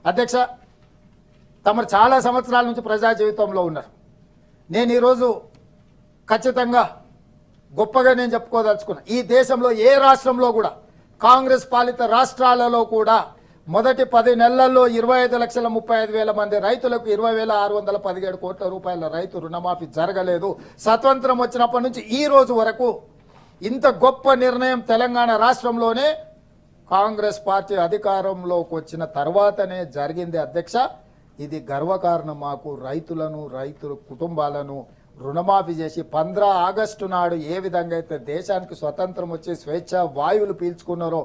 అధ్యక్ష, తమరు చాలా సంవత్సరాల నుంచి ప్రజా జీవితంలో ఉన్నారు. నేను ఈరోజు ఖచ్చితంగా గొప్పగా నేను చెప్పుకోదలుచుకున్నా, ఈ దేశంలో ఏ రాష్ట్రంలో కూడా కాంగ్రెస్ పాలిత రాష్ట్రాలలో కూడా మొదటి 10 నెలల్లో 25,35,000 మంది రైతులకు 20,617 కోట్ల రూపాయల రైతు రుణమాఫీ జరగలేదు. స్వతంత్రం వచ్చినప్పటి నుంచి ఈ రోజు వరకు ఇంత గొప్ప నిర్ణయం తెలంగాణ రాష్ట్రంలోనే కాంగ్రెస్ పార్టీ అధికారంలోకి వచ్చిన తర్వాతనే జరిగింది. అధ్యక్ష, ఇది గర్వకారణం. మాకు రైతుల కుటుంబాలను రుణమాఫీ చేసి 15 ఆగస్టు నాడు ఏ విధంగా అయితే దేశానికి స్వతంత్రం వచ్చి స్వేచ్ఛ వాయువులు పీల్చుకున్నారో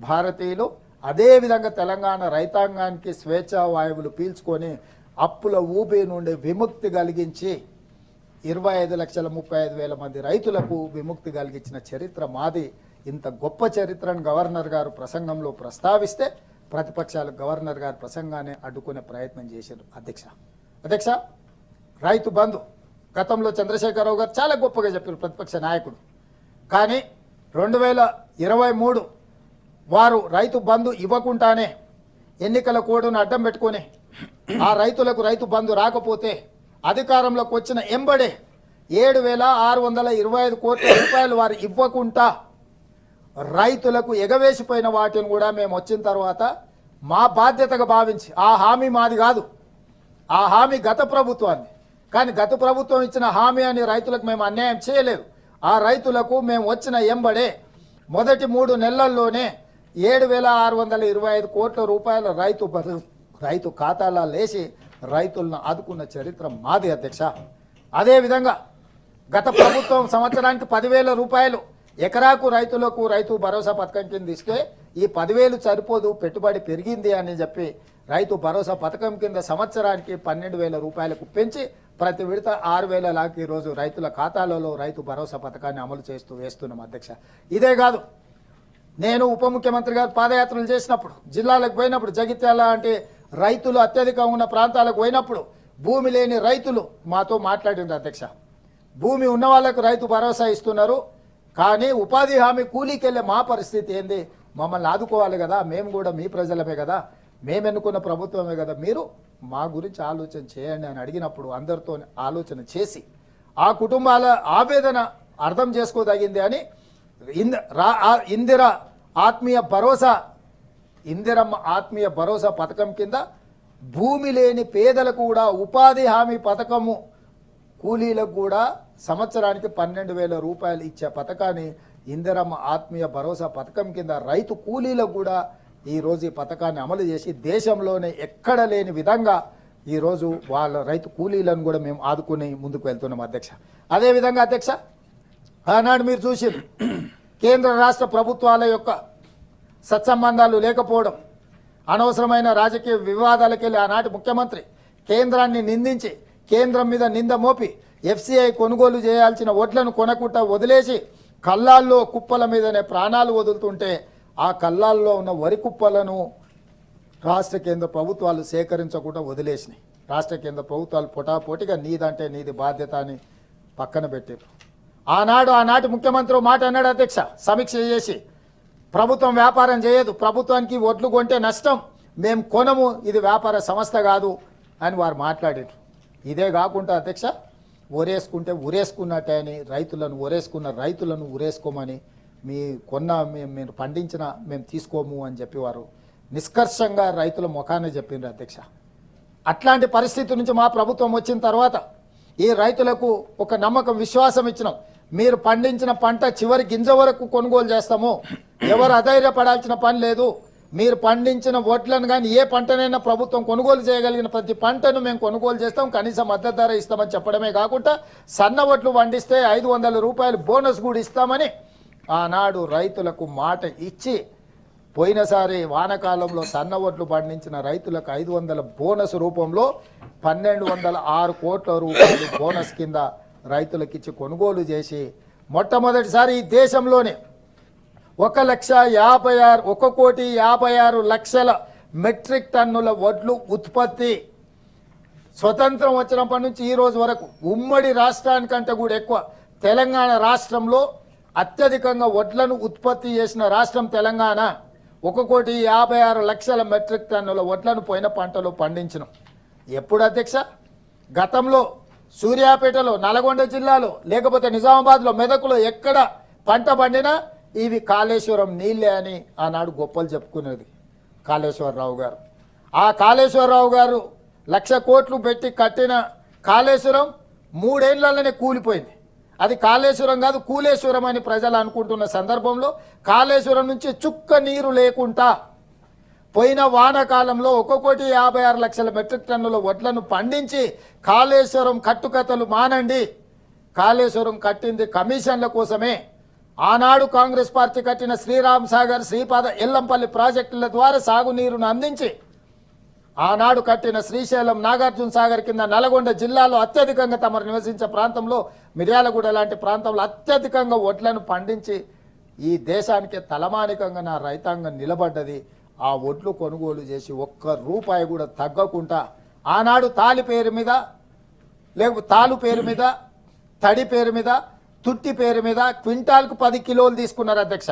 భారతీయులు, అదేవిధంగా తెలంగాణ రైతాంగానికి స్వేచ్ఛ వాయువులు పీల్చుకొని అప్పుల ఊబి నుండి విముక్తి కలిగించి 25,35,000 మంది రైతులకు విముక్తి కలిగించిన చరిత్ర మాది. ఇంత గొప్ప చరిత్రను గవర్నర్ గారు ప్రసంగంలో ప్రస్తావిస్తే ప్రతిపక్షాలు గవర్నర్ గారి ప్రసంగాన్ని అడ్డుకునే ప్రయత్నం చేశారు. అధ్యక్ష, రైతు బంధు గతంలో చంద్రశేఖరరావు గారు చాలా గొప్పగా చెప్పారు, ప్రతిపక్ష నాయకుడు. కానీ 2023 వారు రైతు బంధు ఇవ్వకుండానే ఎన్నికల కోడ్ను అడ్డం పెట్టుకొని ఆ రైతులకు రైతు బంధు రాకపోతే అధికారంలోకి వచ్చిన ఎంబడే 7,625 కోట్ల రూపాయలు వారు ఇవ్వకుండా రైతులకు ఎగవేసిపోయిన వాటిని కూడా మేము వచ్చిన తర్వాత మా బాధ్యతగా భావించి, ఆ హామీ మాది కాదు, ఆ హామీ గత ప్రభుత్వాన్ని, కానీ గత ప్రభుత్వం ఇచ్చిన హామీ అని రైతులకు మేము అన్యాయం చేయలేదు. ఆ రైతులకు మేము వచ్చిన ఎంబడే మొదటి 3 నెలల్లోనే 7,625 కోట్ల రూపాయల రైతు ఖాతాలో లేచి రైతులను ఆదుకున్న చరిత్ర మాది. అధ్యక్ష, అదేవిధంగా గత ప్రభుత్వం సంవత్సరానికి 10,000 రూపాయలు ఎకరాకు రైతులకు రైతు భరోసా పథకం కింద ఇస్తే ఈ 10,000 సరిపోదు, పెట్టుబడి పెరిగింది అని చెప్పి రైతు భరోసా పథకం కింద సంవత్సరానికి 12,000 రూపాయలకు పెంచి ప్రతి విడత 6,000 లాగా ఈరోజు రైతుల ఖాతాలలో రైతు భరోసా పథకాన్ని అమలు వేస్తున్నాం. అధ్యక్ష, ఇదే కాదు, నేను ఉప ముఖ్యమంత్రి గారు పాదయాత్రలు చేసినప్పుడు జిల్లాలకు పోయినప్పుడు, జగిత్యాల అంటే రైతులు అత్యధికంగా ఉన్న ప్రాంతాలకు పోయినప్పుడు భూమి లేని రైతులు మాతో మాట్లాడిండ్రు. అధ్యక్ష, భూమి ఉన్న వాళ్ళకు రైతు భరోసా ఇస్తున్నారు, కానీ ఉపాధి హామీ కూలీకి వెళ్ళే మా పరిస్థితి ఏంది? మమ్మల్ని ఆదుకోవాలి కదా, మేము కూడా మీ ప్రజలమే కదా, మేము ఎన్నుకున్న ప్రభుత్వమే కదా, మీరు మా గురించి ఆలోచన చేయండి అని అడిగినప్పుడు అందరితో ఆలోచన చేసి ఆ కుటుంబాల ఆవేదన అర్థం చేసుకోదగింది అని ఇందిరమ్మ ఆత్మీయ భరోసా పథకం కింద భూమి లేని పేదలకు కూడా ఉపాధి హామీ పథకము కూలీలకు కూడా సంవత్సరానికి 12,000 రూపాయలు ఇచ్చే పథకాన్ని ఇందిరమ్మ ఆత్మీయ భరోసా పథకం కింద రైతు కూలీలకు కూడా ఈరోజు ఈ పథకాన్ని అమలు చేసి దేశంలోనే ఎక్కడ లేని విధంగా ఈరోజు వాళ్ళ రైతు కూలీలను కూడా మేము ఆదుకుని ముందుకు వెళ్తున్నాం. అధ్యక్ష, అదేవిధంగా అధ్యక్ష, ఆనాడు మీరు చూసారు కేంద్ర రాష్ట్ర ప్రభుత్వాల యొక్క సత్సంబంధాలు లేకపోవడం, అనవసరమైన రాజకీయ వివాదాలకు వెళ్ళి ఆనాటి ముఖ్యమంత్రి కేంద్రాన్ని నిందించి కేంద్రం మీద నింద మోపి FCI కొనుగోలు చేయాల్సిన వడ్లను కొనకుండా వదిలేసి కల్లాల్లో కుప్పల మీదనే ప్రాణాలు వదులుతుంటే ఆ కల్లాల్లో ఉన్న వరి కుప్పలను రాష్ట్ర కేంద్ర ప్రభుత్వాలు సేకరించకుండా వదిలేసినాయి. రాష్ట్ర కేంద్ర ప్రభుత్వాలు పోటాపోటీగా నీదంటే నీది బాధ్యత అని పక్కన పెట్టారు. ఆనాటి ముఖ్యమంత్రి మాట అన్నాడు. అధ్యక్ష, సమీక్ష చేసి ప్రభుత్వం వ్యాపారం చేయదు, ప్రభుత్వానికి వడ్లు కొంటే నష్టం, మేము కొనము, ఇది వ్యాపార సంస్థ కాదు అని వారు మాట్లాడారు. ఇదే కాకుండా అధ్యక్ష, ఊరేసుకుంటే ఊరేసుకున్నట్టే అని రైతులను ఊరేసుకోమని మీరు పండించిన మేము తీసుకోము అని చెప్పి వారు నిష్కర్షంగా రైతుల ముఖాన్ని చెప్పిండ్రు. అధ్యక్ష, అట్లాంటి పరిస్థితి నుంచి మా ప్రభుత్వం వచ్చిన తర్వాత ఈ రైతులకు ఒక నమ్మకం, విశ్వాసం ఇచ్చినాం. మీరు పండించిన పంట చివరి గింజ వరకు కొనుగోలు చేస్తాము, ఎవరు అధైర్యపడాల్సిన పని లేదు. మీరు పండించిన వడ్లను కానీ ఏ పంటనైనా ప్రభుత్వం కొనుగోలు చేయగలిగిన ప్రతి పంటను మేము కొనుగోలు చేస్తాం, కనీస మద్దతు ధర ఇస్తామని చెప్పడమే కాకుండా సన్న వడ్లు పండిస్తే 500 రూపాయలు బోనస్ కూడా ఇస్తామని ఆనాడు రైతులకు మాట ఇచ్చి పోయినసారి వానకాలంలో సన్న వడ్లు పండించిన రైతులకు 500 బోనస్ రూపంలో 1,206 కోట్ల రూపాయలు బోనస్ కింద రైతులకు ఇచ్చి కొనుగోలు చేసి మొట్టమొదటిసారి ఈ దేశంలోనే 1,56,00,000 మెట్రిక్ టన్నుల వడ్లు ఉత్పత్తి స్వతంత్రం వచ్చినప్పటి నుంచి ఈ రోజు వరకు ఉమ్మడి రాష్ట్రానికంటే కూడా ఎక్కువ తెలంగాణ రాష్ట్రంలో అత్యధికంగా వడ్లను ఉత్పత్తి చేసిన రాష్ట్రం తెలంగాణ. 1,56,00,000 మెట్రిక్ టన్నుల వడ్లను పోయిన పంటలో పండించినాం. ఎప్పుడు అధ్యక్ష? గతంలో సూర్యాపేటలో, నల్గొండ జిల్లాలో, లేకపోతే నిజామాబాద్లో, మెదకులో ఎక్కడ పంట పండినా ఇవి కాళేశ్వరం నీళ్ళే అని ఆనాడు గొప్పలు చెప్పుకునేది కాళేశ్వరరావు గారు. ఆ కాళేశ్వరరావు గారు 1,00,000 కోట్లు పెట్టి కట్టిన కాళేశ్వరం 3 ఏళ్లలోనే కూలిపోయింది. అది కాళేశ్వరం కాదు, కూలేశ్వరం అని ప్రజలు అనుకుంటున్న సందర్భంలో కాళేశ్వరం నుంచి చుక్క నీరు లేకుండా పోయిన వానాకాలంలో 1,56,00,000 మెట్రిక్ టన్నుల వడ్లను పండించి కాళేశ్వరం కట్టుకథలు మానండి, కాళేశ్వరం కట్టింది కమిషన్ల కోసమే. ఆనాడు కాంగ్రెస్ పార్టీ కట్టిన శ్రీరామ్ సాగర్, శ్రీపాద, ఎల్లంపల్లి ప్రాజెక్టుల ద్వారా సాగునీరును అందించి ఆనాడు కట్టిన శ్రీశైలం, నాగార్జున సాగర్ కింద నల్గొండ జిల్లాలో అత్యధికంగా తమరు నివసించే ప్రాంతంలో, మిర్యాలగూడ లాంటి ప్రాంతంలో అత్యధికంగా వడ్లను పండించి ఈ దేశానికి తలమానికంగా నా రైతాంగం నిలబడ్డది. ఆ వడ్లు కొనుగోలు చేసి ₹1 కూడా తగ్గకుండా ఆనాడు తాలి పేరు మీద, లేకపోతే తాలు పేరు మీద, తడి పేరు మీద, తుట్టి పేరు మీద క్వింటాల్కు 10 కిలోలు తీసుకున్నారు అధ్యక్ష.